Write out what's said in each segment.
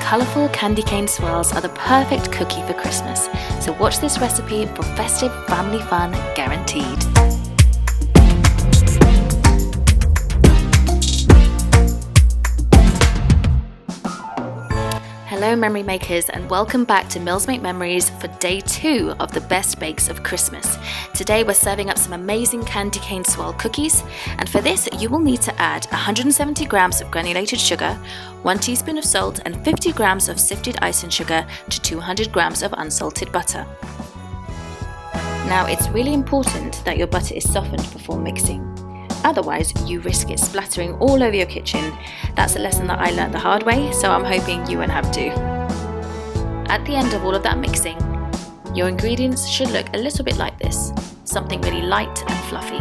colourful candy cane swirls are the perfect cookie for Christmas, so watch this recipe for festive family fun guaranteed. Hello memory makers, and welcome back to Mills Make Memories for day 2 of the best bakes of Christmas. Today we're serving up some amazing candy cane swirl cookies, and for this you will need to add 170 grams of granulated sugar, 1 teaspoon of salt and 50 grams of sifted icing sugar to 200 grams of unsalted butter. Now it's really important that your butter is softened before mixing. Otherwise, you risk it splattering all over your kitchen. That's a lesson that I learned the hard way, so I'm hoping you won't have to. At the end of all of that mixing, your ingredients should look a little bit like this, something really light and fluffy.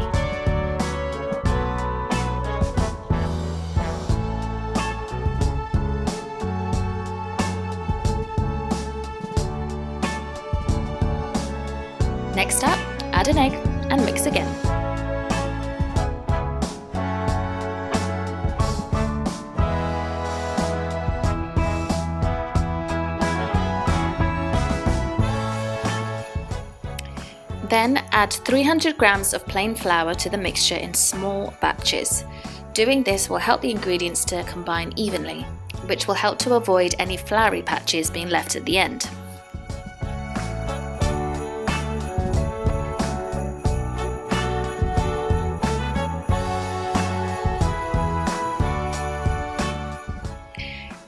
Next up, add an egg and mix again. Then add 300 grams of plain flour to the mixture in small batches. Doing this will help the ingredients to combine evenly, which will help to avoid any floury patches being left at the end.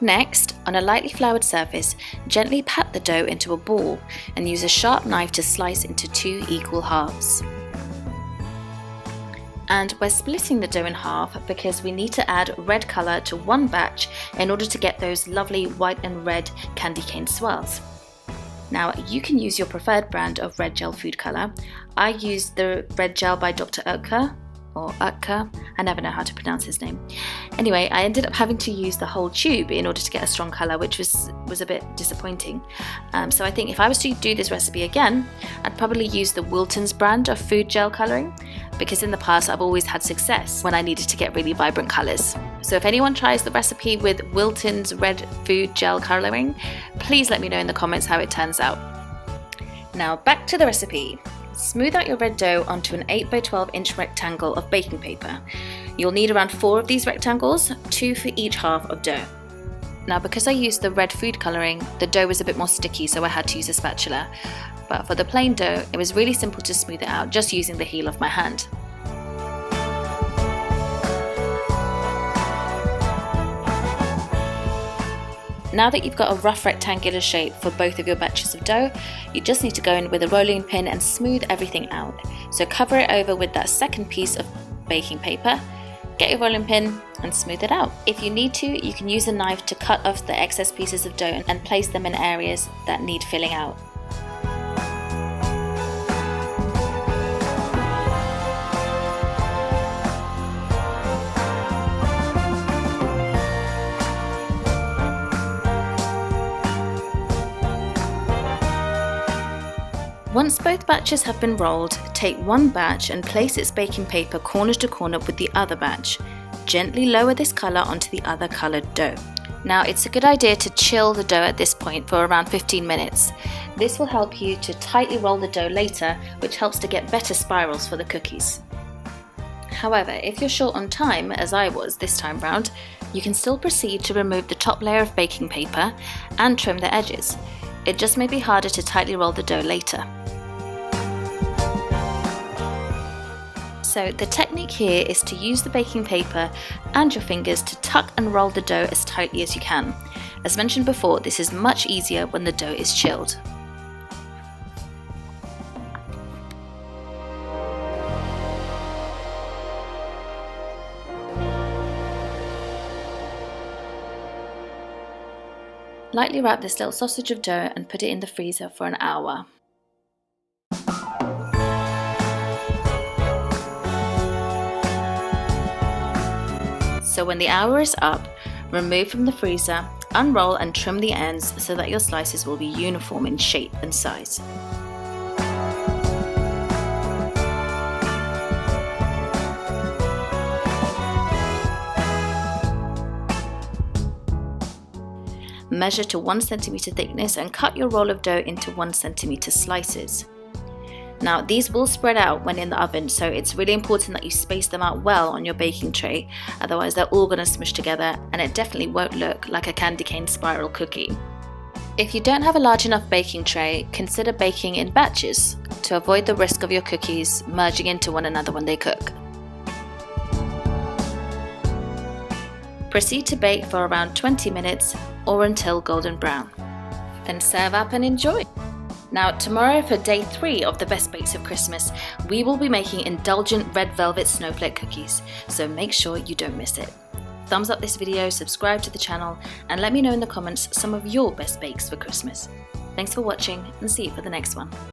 Next, on a lightly floured surface, gently pat the dough into a ball and use a sharp knife to slice into 2 equal halves. And we're splitting the dough in half because we need to add red colour to one batch in order to get those lovely white and red candy cane swirls. Now you can use your preferred brand of red gel food colour. I used the red gel by Dr. Oetker, or Utker, I never know how to pronounce his name. Anyway, I ended up having to use the whole tube in order to get a strong colour, which was a bit disappointing. So I think if I was to do this recipe again, I'd probably use the Wilton's brand of food gel colouring, because in the past I've always had success when I needed to get really vibrant colours. So if anyone tries the recipe with Wilton's red food gel colouring, please let me know in the comments how it turns out. Now back to the recipe. Smooth out your red dough onto an 8 by 12 inch rectangle of baking paper. You'll need around 4 of these rectangles, 2 for each half of dough. Now because I used the red food colouring, the dough was a bit more sticky, so I had to use a spatula. But for the plain dough, it was really simple to smooth it out just using the heel of my hand. Now that you've got a rough rectangular shape for both of your batches of dough, you just need to go in with a rolling pin and smooth everything out. So cover it over with that second piece of baking paper, get your rolling pin and smooth it out. If you need to, you can use a knife to cut off the excess pieces of dough and place them in areas that need filling out. Once both batches have been rolled, take one batch and place its baking paper corner to corner with the other batch. Gently lower this colour onto the other coloured dough. Now it's a good idea to chill the dough at this point for around 15 minutes. This will help you to tightly roll the dough later, which helps to get better spirals for the cookies. However, if you're short on time, as I was this time round, you can still proceed to remove the top layer of baking paper and trim the edges. It just may be harder to tightly roll the dough later. So the technique here is to use the baking paper and your fingers to tuck and roll the dough as tightly as you can. As mentioned before, this is much easier when the dough is chilled. Lightly wrap this little sausage of dough and put it in the freezer for an hour. So when the hour is up, remove from the freezer, unroll and trim the ends so that your slices will be uniform in shape and size. measure to 1 centimeter thickness and cut your roll of dough into 1 centimeter slices. Now these will spread out when in the oven, so it's really important that you space them out well on your baking tray, otherwise they're all going to smush together and it definitely won't look like a candy cane spiral cookie. If you don't have a large enough baking tray, consider baking in batches to avoid the risk of your cookies merging into one another when they cook. Proceed to bake for around 20 minutes or until golden brown. Then serve up and enjoy! Now tomorrow for day 3 of the best bakes of Christmas, we will be making indulgent red velvet snowflake cookies, so make sure you don't miss it. Thumbs up this video, subscribe to the channel, and let me know in the comments some of your best bakes for Christmas. Thanks for watching and see you for the next one.